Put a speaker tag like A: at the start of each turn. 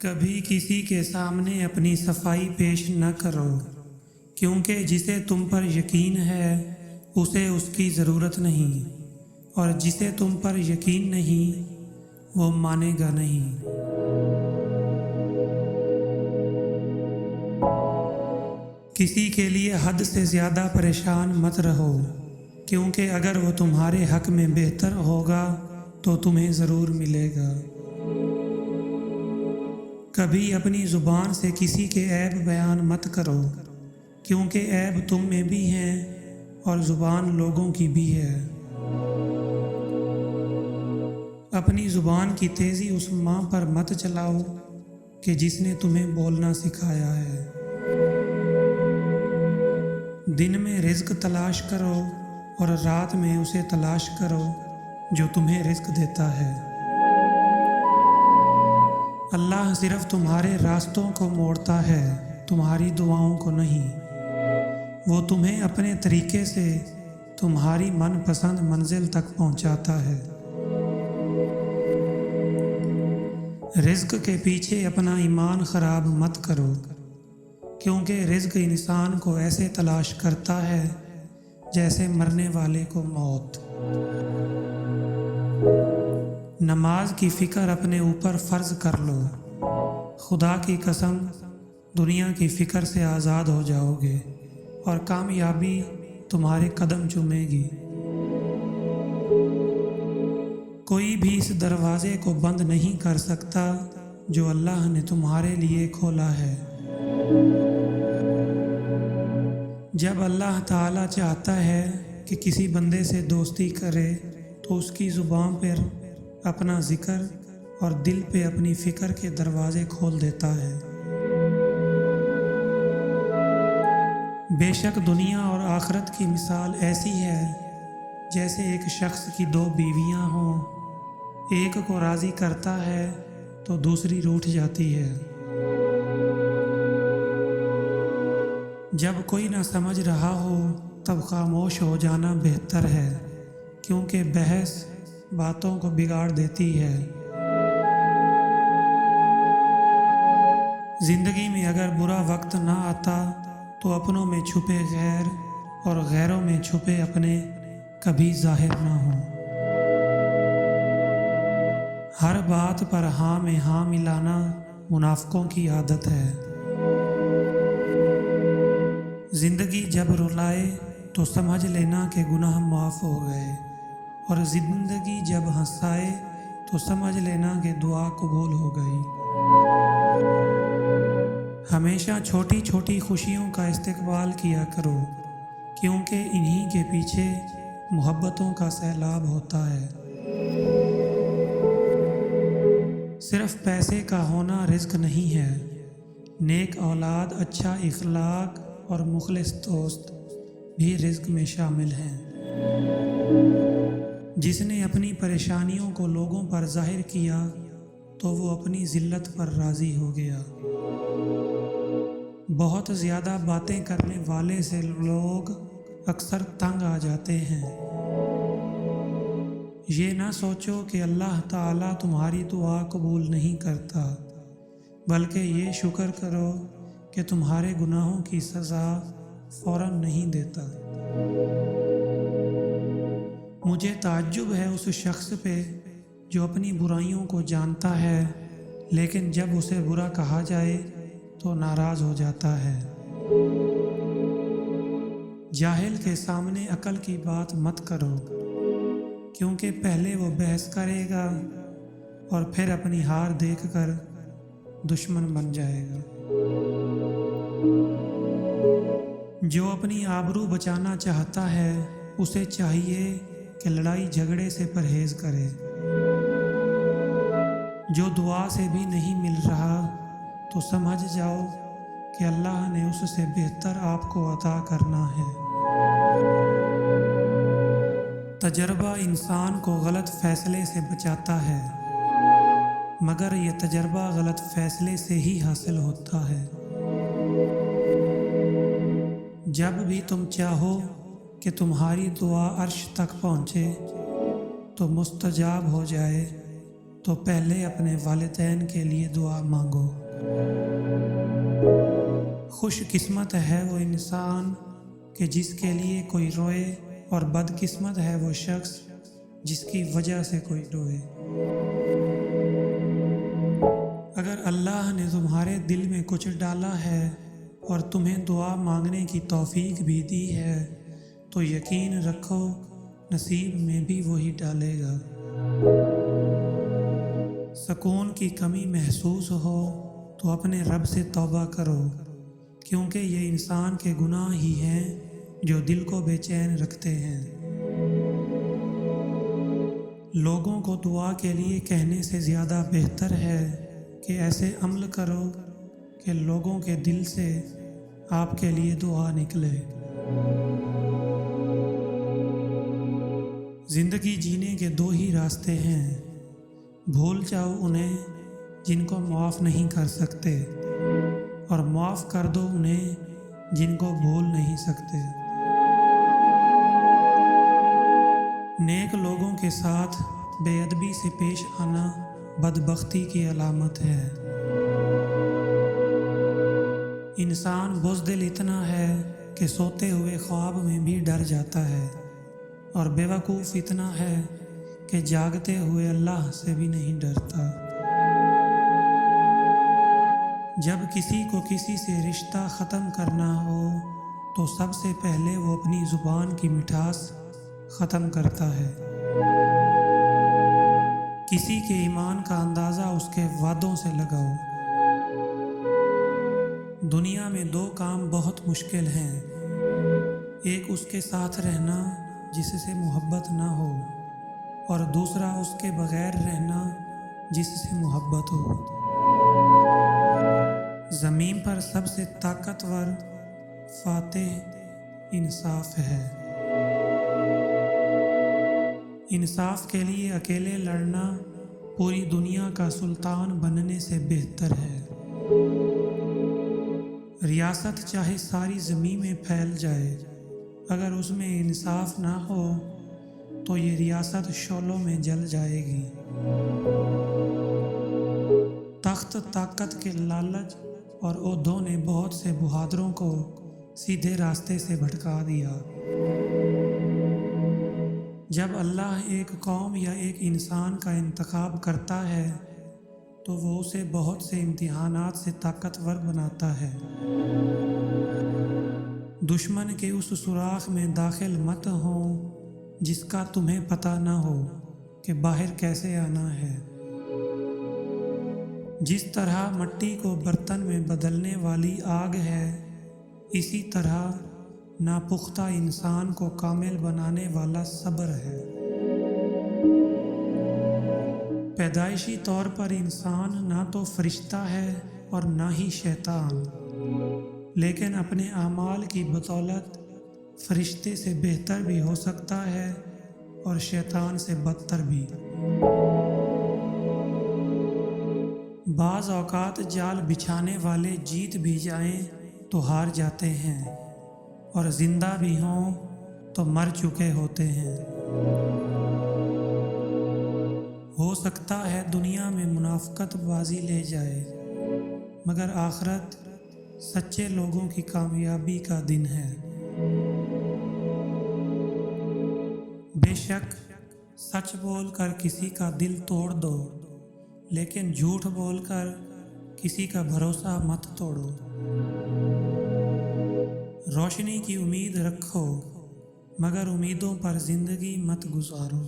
A: کبھی کسی کے سامنے اپنی صفائی پیش نہ کرو، کیونکہ جسے تم پر یقین ہے اسے اس کی ضرورت نہیں، اور جسے تم پر یقین نہیں وہ مانے گا نہیں۔ کسی کے لیے حد سے زیادہ پریشان مت رہو، کیونکہ اگر وہ تمہارے حق میں بہتر ہوگا تو تمہیں ضرور ملے گا۔ کبھی اپنی زبان سے کسی کے عیب بیان مت کرو، کیونکہ عیب تم میں بھی ہیں اور زبان لوگوں کی بھی ہے۔ اپنی زبان کی تیزی اس ماں پر مت چلاؤ کہ جس نے تمہیں بولنا سکھایا ہے۔ دن میں رزق تلاش کرو اور رات میں اسے تلاش کرو جو تمہیں رزق دیتا ہے۔ اللہ صرف تمہارے راستوں کو موڑتا ہے، تمہاری دعاؤں کو نہیں۔ وہ تمہیں اپنے طریقے سے تمہاری من پسند منزل تک پہنچاتا ہے۔ رزق کے پیچھے اپنا ایمان خراب مت کرو، کیونکہ رزق انسان کو ایسے تلاش کرتا ہے جیسے مرنے والے کو موت۔ نماز کی فکر اپنے اوپر فرض کر لو، خدا کی قسم دنیا کی فکر سے آزاد ہو جاؤ گے اور کامیابی تمہارے قدم چومے گی۔ کوئی بھی اس دروازے کو بند نہیں کر سکتا جو اللہ نے تمہارے لیے کھولا ہے۔ جب اللہ تعالیٰ چاہتا ہے کہ کسی بندے سے دوستی کرے تو اس کی زبان پر اپنا ذکر اور دل پہ اپنی فکر کے دروازے کھول دیتا ہے۔ بے شک دنیا اور آخرت کی مثال ایسی ہے جیسے ایک شخص کی دو بیویاں ہوں، ایک کو راضی کرتا ہے تو دوسری روٹھ جاتی ہے۔ جب کوئی نہ سمجھ رہا ہو تب خاموش ہو جانا بہتر ہے، کیونکہ بحث باتوں کو بگاڑ دیتی ہے۔ زندگی میں اگر برا وقت نہ آتا تو اپنوں میں چھپے غیر اور غیروں میں چھپے اپنے کبھی ظاہر نہ ہوں۔ ہر بات پر ہاں میں ہاں ملانا منافقوں کی عادت ہے۔ زندگی جب رلائے تو سمجھ لینا کہ گناہ معاف ہو گئے، اور زندگی جب ہنسائے تو سمجھ لینا کہ دعا قبول ہو گئی۔ ہمیشہ چھوٹی چھوٹی خوشیوں کا استقبال کیا کرو، کیونکہ انہی کے پیچھے محبتوں کا سیلاب ہوتا ہے۔ صرف پیسے کا ہونا رزق نہیں ہے، نیک اولاد، اچھا اخلاق اور مخلص دوست بھی رزق میں شامل ہیں۔ جس نے اپنی پریشانیوں کو لوگوں پر ظاہر کیا تو وہ اپنی ذلت پر راضی ہو گیا۔ بہت زیادہ باتیں کرنے والے سے لوگ اکثر تنگ آ جاتے ہیں۔ یہ نہ سوچو کہ اللہ تعالیٰ تمہاری دعا قبول نہیں کرتا، بلکہ یہ شکر کرو کہ تمہارے گناہوں کی سزا فوراً نہیں دیتا۔ مجھے تعجب ہے اس شخص پہ جو اپنی برائیوں کو جانتا ہے لیکن جب اسے برا کہا جائے تو ناراض ہو جاتا ہے۔ جاہل کے سامنے عقل کی بات مت کرو، کیونکہ پہلے وہ بحث کرے گا اور پھر اپنی ہار دیکھ کر دشمن بن جائے گا۔ جو اپنی آبرو بچانا چاہتا ہے اسے چاہیے کہ لڑائی جھگڑے سے پرہیز کرے۔ جو دعا سے بھی نہیں مل رہا تو سمجھ جاؤ کہ اللہ نے اس سے بہتر آپ کو عطا کرنا ہے۔ تجربہ انسان کو غلط فیصلے سے بچاتا ہے، مگر یہ تجربہ غلط فیصلے سے ہی حاصل ہوتا ہے۔ جب بھی تم چاہو کہ تمہاری دعا عرش تک پہنچے تو مستجاب ہو جائے تو پہلے اپنے والدین کے لیے دعا مانگو۔ خوش قسمت ہے وہ انسان کہ جس کے لیے کوئی روئے، اور بد قسمت ہے وہ شخص جس کی وجہ سے کوئی روئے۔ اگر اللہ نے تمہارے دل میں کچھ ڈالا ہے اور تمہیں دعا مانگنے کی توفیق بھی دی ہے تو یقین رکھو نصیب میں بھی وہی ڈالے گا۔ سکون کی کمی محسوس ہو تو اپنے رب سے توبہ کرو، کیونکہ یہ انسان کے گناہ ہی ہیں جو دل کو بے چین رکھتے ہیں۔ لوگوں کو دعا کے لیے کہنے سے زیادہ بہتر ہے کہ ایسے عمل کرو کہ لوگوں کے دل سے آپ کے لیے دعا نکلے۔ زندگی جینے کے دو ہی راستے ہیں، بھول جاؤ انہیں جن کو معاف نہیں کر سکتے، اور معاف کر دو انہیں جن کو بھول نہیں سکتے۔ نیک لوگوں کے ساتھ بے ادبی سے پیش آنا بدبختی کی علامت ہے۔ انسان بزدل اتنا ہے کہ سوتے ہوئے خواب میں بھی ڈر جاتا ہے، اور بیوقوف اتنا ہے کہ جاگتے ہوئے اللہ سے بھی نہیں ڈرتا۔ جب کسی کو کسی سے رشتہ ختم کرنا ہو تو سب سے پہلے وہ اپنی زبان کی مٹھاس ختم کرتا ہے۔ کسی کے ایمان کا اندازہ اس کے وعدوں سے لگاؤ۔ دنیا میں دو کام بہت مشکل ہیں، ایک اس کے ساتھ رہنا جس سے محبت نہ ہو، اور دوسرا اس کے بغیر رہنا جس سے محبت ہو۔ زمین پر سب سے طاقتور فاتح انصاف ہے۔ انصاف کے لیے اکیلے لڑنا پوری دنیا کا سلطان بننے سے بہتر ہے۔ ریاست چاہے ساری زمین میں پھیل جائے، اگر اس میں انصاف نہ ہو تو یہ ریاست شعلوں میں جل جائے گی۔ تخت طاقت کے لالچ اور عہدوں نے بہت سے بہادروں کو سیدھے راستے سے بھٹکا دیا۔ جب اللہ ایک قوم یا ایک انسان کا انتخاب کرتا ہے تو وہ اسے بہت سے امتحانات سے طاقتور بناتا ہے۔ دشمن کے اس سوراخ میں داخل مت ہو جس کا تمہیں پتہ نہ ہو کہ باہر کیسے آنا ہے۔ جس طرح مٹی کو برتن میں بدلنے والی آگ ہے، اسی طرح ناپختہ انسان کو کامل بنانے والا صبر ہے۔ پیدائشی طور پر انسان نہ تو فرشتہ ہے اور نہ ہی شیطان، لیکن اپنے اعمال کی بدولت فرشتے سے بہتر بھی ہو سکتا ہے اور شیطان سے بدتر بھی۔ بعض اوقات جال بچھانے والے جیت بھی جائیں تو ہار جاتے ہیں، اور زندہ بھی ہوں تو مر چکے ہوتے ہیں۔ ہو سکتا ہے دنیا میں منافقت بازی لے جائے، مگر آخرت سچے لوگوں کی کامیابی کا دن ہے۔ بے شک سچ بول کر کسی کا دل توڑ دو، لیکن جھوٹ بول کر کسی کا بھروسہ مت توڑو۔ روشنی کی امید رکھو، مگر امیدوں پر زندگی مت گزارو۔